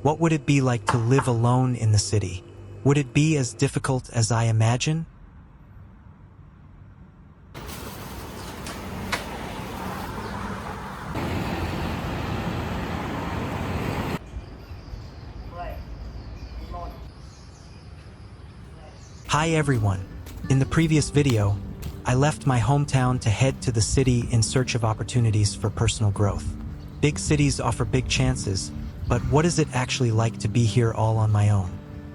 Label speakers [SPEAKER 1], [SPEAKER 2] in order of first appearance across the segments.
[SPEAKER 1] What would it be like to live alone in the city? Would it be as difficult as I imagine? Hi everyone. In the previous video, I left my hometown to head to the city in search of opportunities for personal growth. Big cities offer big chances, but what is it actually like to be here all on my own?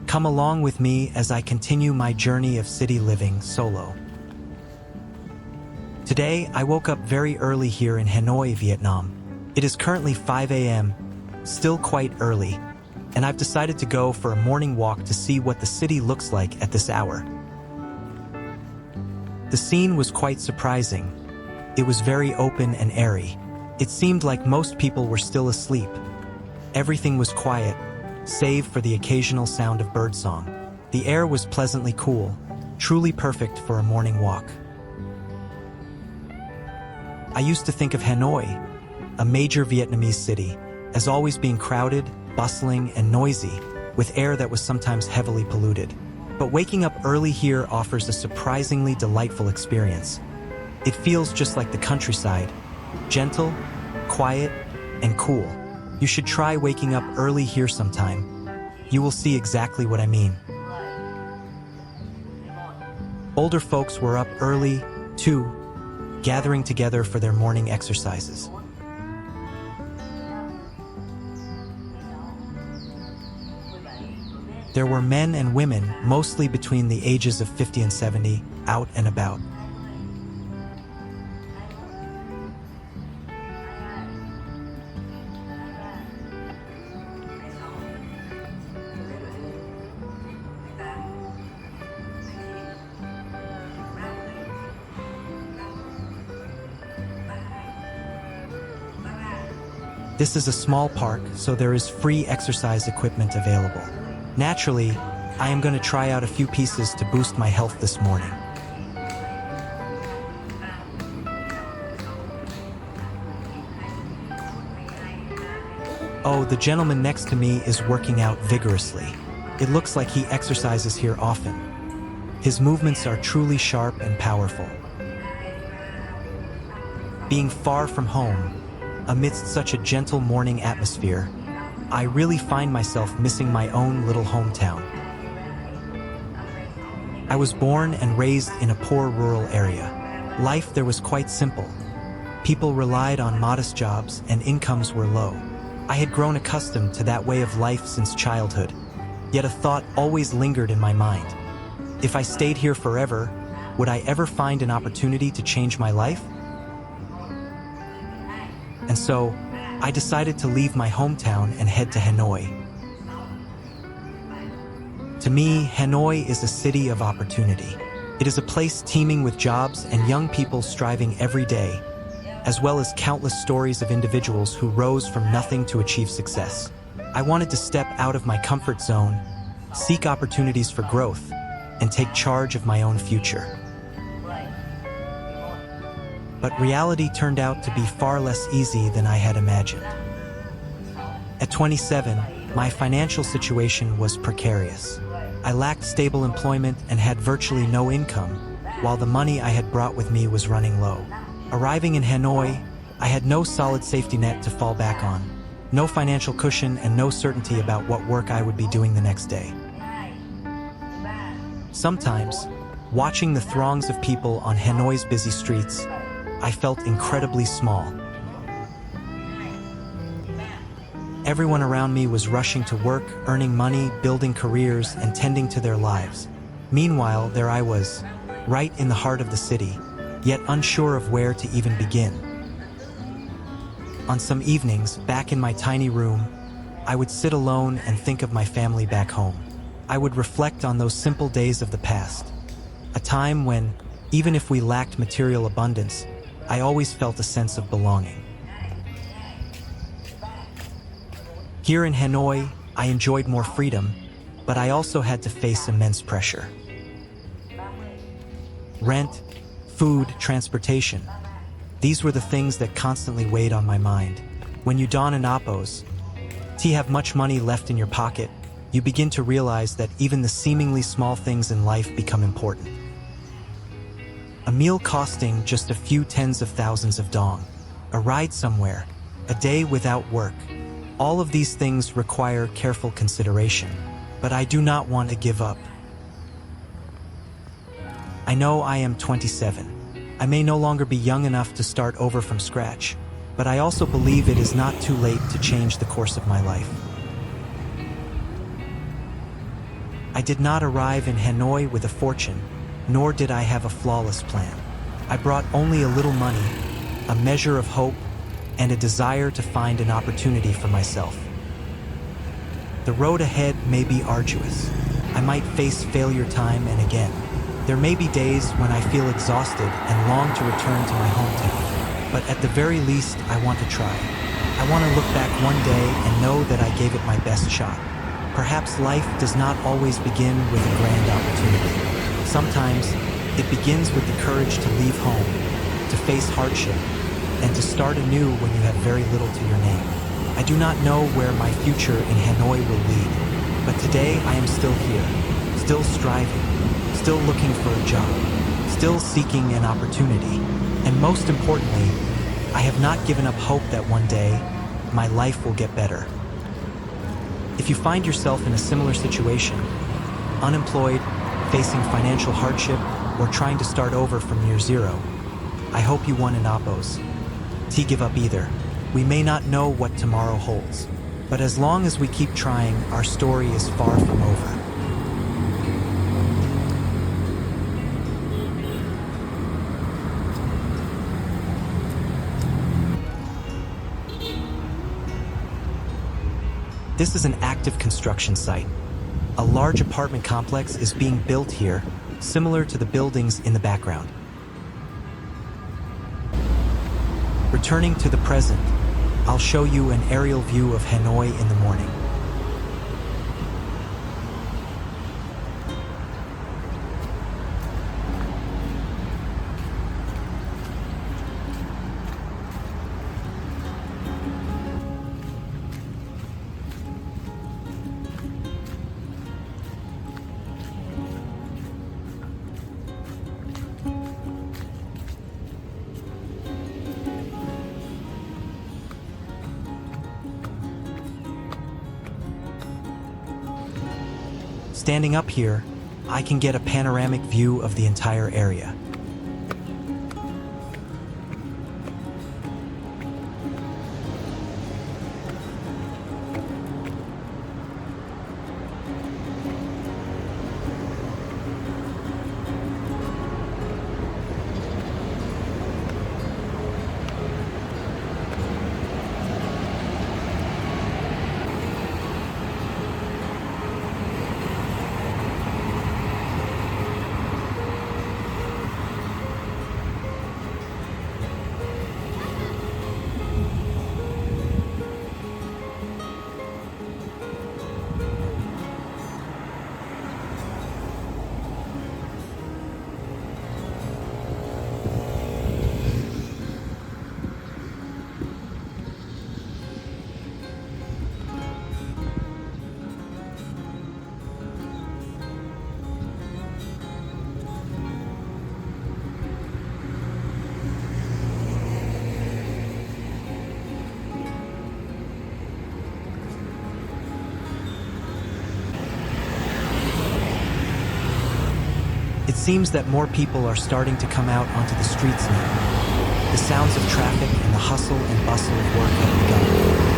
[SPEAKER 1] Come along with me as I continue my journey of city living solo. Today, I woke up very early here in Hanoi, Vietnam. It is currently 5 a.m., still quite early, and I've decided to go for a morning walk to see what the city looks like at this hour. The scene was quite surprising. It was very open and airy. It seemed like most people were still asleep. Everything was quiet, save for the occasional sound of birdsong. The air was pleasantly cool, truly perfect for a morning walk. I used to think of Hanoi, a major Vietnamese city, as always being crowded, bustling, and noisy, with air that was sometimes heavily polluted. But waking up early here offers a surprisingly delightful experience. It feels just like the countryside, gentle, quiet, and cool. You should try waking up early here sometime. You will see exactly what I mean. Older folks were up early, too, gathering together for their morning exercises. There were men and women, mostly between the ages of 50 and 70, out and about. This is a small park, so there is free exercise equipment available. Naturally, I am going to try out a few pieces to boost my health this morning. Oh, the gentleman next to me is working out vigorously. It looks like he exercises here often. His movements are truly sharp and powerful. Being far from home, amidst such a gentle morning atmosphere, I really find myself missing my own little hometown. I was born and raised in a poor rural area. Life there was quite simple. People relied on modest jobs and incomes were low. I had grown accustomed to that way of life since childhood, yet a thought always lingered in my mind. If I stayed here forever, would I ever find an opportunity to change my life? And so, I decided to leave my hometown and head to Hanoi. To me, Hanoi is a city of opportunity. It is a place teeming with jobs and young people striving every day, as well as countless stories of individuals who rose from nothing to achieve success. I wanted to step out of my comfort zone, seek opportunities for growth, and take charge of my own future. But reality turned out to be far less easy than I had imagined. At 27, my financial situation was precarious. I lacked stable employment and had virtually no income, while the money I had brought with me was running low. Arriving in Hanoi, I had no solid safety net to fall back on, no financial cushion, and no certainty about what work I would be doing the next day. Sometimes, watching the throngs of people on Hanoi's busy streets, I felt incredibly small. Everyone around me was rushing to work, earning money, building careers, and tending to their lives. Meanwhile, there I was, right in the heart of the city, yet unsure of where to even begin. On some evenings, back in my tiny room, I would sit alone and think of my family back home. I would reflect on those simple days of the past, a time when, even if we lacked material abundance, I always felt a sense of belonging. Here in Hanoi, I enjoyed more freedom, but I also had to face immense pressure. Rent, food, transportation. These were the things that constantly weighed on my mind. When you don an apos, To have much money left in your pocket, you begin to realize that even the seemingly small things in life become important. A meal costing just a few tens of thousands of dong, a ride somewhere, a day without work. All of these things require careful consideration, but I do not want to give up. I know I am 27. I may no longer be young enough to start over from scratch, but I also believe it is not too late to change the course of my life. I did not arrive in Hanoi with a fortune, nor did I have a flawless plan. I brought only a little money, a measure of hope, and a desire to find an opportunity for myself. The road ahead may be arduous. I might face failure time and again. There may be days when I feel exhausted and long to return to my hometown. But at the very least, I want to try. I want to look back one day and know that I gave it my best shot. Perhaps life does not always begin with a grand opportunity. Sometimes, it begins with the courage to leave home, to face hardship, and to start anew when you have very little to your name. I do not know where my future in Hanoi will lead, but today I am still here, still striving, still looking for a job, still seeking an opportunity, and most importantly, I have not given up hope that one day, my life will get better. If you find yourself in a similar situation, unemployed, facing financial hardship, or trying to start over from year zero, I hope you won in Oppos. To give up either. We may not know what tomorrow holds, but as long as we keep trying, our story is far from over. This is an active construction site. A large apartment complex is being built here, similar to the buildings in the background. Returning to the present, I'll show you an aerial view of Hanoi in the morning. Standing up here, I can get a panoramic view of the entire area. It seems that more people are starting to come out onto the streets now. The sounds of traffic and the hustle and bustle of work have begun.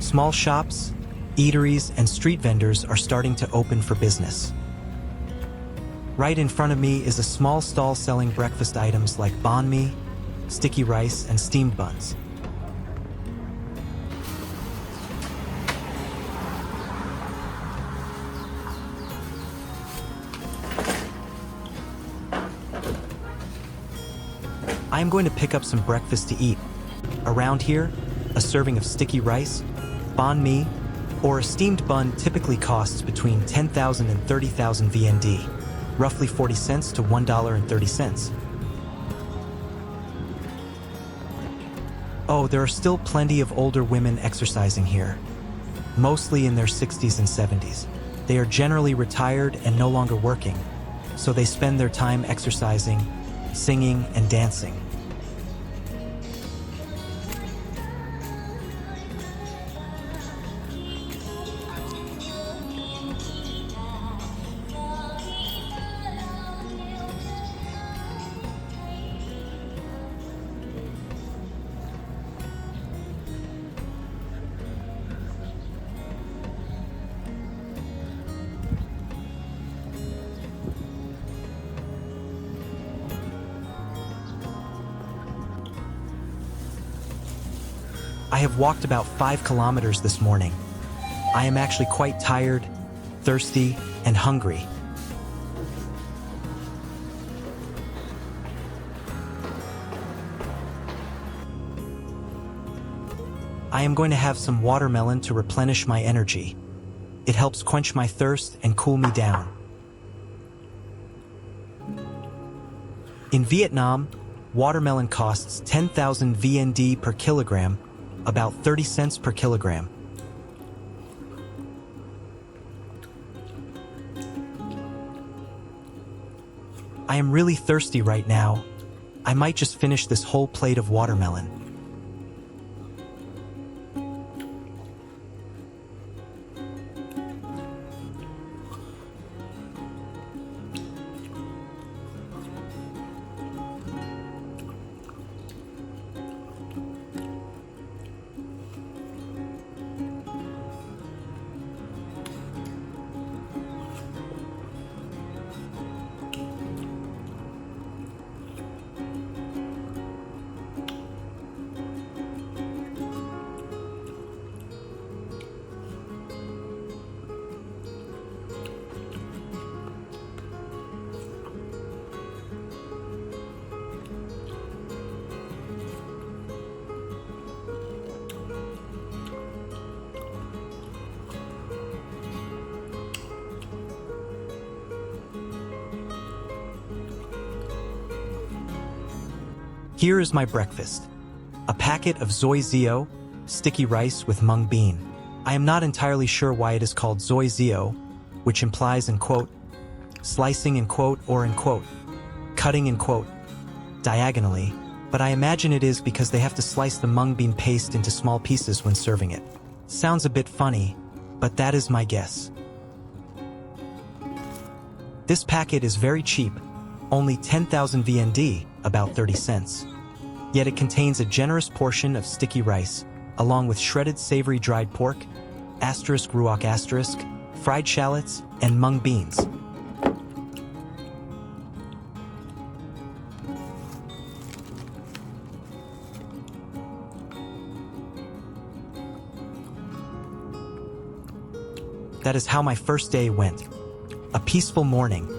[SPEAKER 1] Small shops, eateries, and street vendors are starting to open for business. Right in front of me is a small stall selling breakfast items like banh mi, sticky rice, and steamed buns. I am going to pick up some breakfast to eat. Around here, a serving of sticky rice, banh mi, or a steamed bun typically costs between 10,000 and 30,000 VND, roughly 40 cents to $1.30. Oh, there are still plenty of older women exercising here, mostly in their 60s and 70s. They are generally retired and no longer working, so they spend their time exercising, singing, and dancing. I have walked about 5 kilometers this morning. I am actually quite tired, thirsty, and hungry. I am going to have some watermelon to replenish my energy. It helps quench my thirst and cool me down. In Vietnam, watermelon costs 10,000 VND per kilogram, about 30 cents per kilogram. I am really thirsty right now. I might just finish this whole plate of watermelon. Here is my breakfast. A packet of Xoi Zio, sticky rice with mung bean. I am not entirely sure why it is called Xoi Zio, which implies in quote, slicing in quote or in quote, cutting in quote, diagonally, but I imagine it is because they have to slice the mung bean paste into small pieces when serving it. Sounds a bit funny, but that is my guess. This packet is very cheap, only 10,000 VND, about 30 cents. Yet it contains a generous portion of sticky rice, along with shredded savory dried pork, *ruoc*, fried shallots, and mung beans. That is how my first day went. A peaceful morning,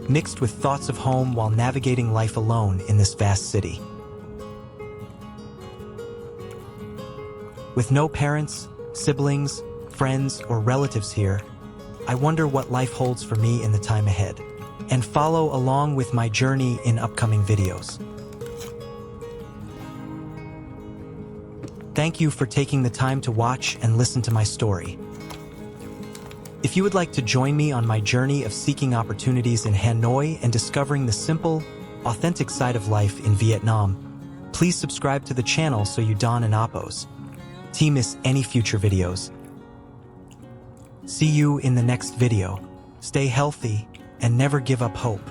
[SPEAKER 1] mixed with thoughts of home while navigating life alone in this vast city. With no parents, siblings, friends, or relatives here, I wonder what life holds for me in the time ahead, and follow along with my journey in upcoming videos. Thank you for taking the time to watch and listen to my story. If you would like to join me on my journey of seeking opportunities in Hanoi and discovering the simple, authentic side of life in Vietnam, please subscribe to the channel so you don't miss any future videos. See you in the next video. Stay healthy and never give up hope.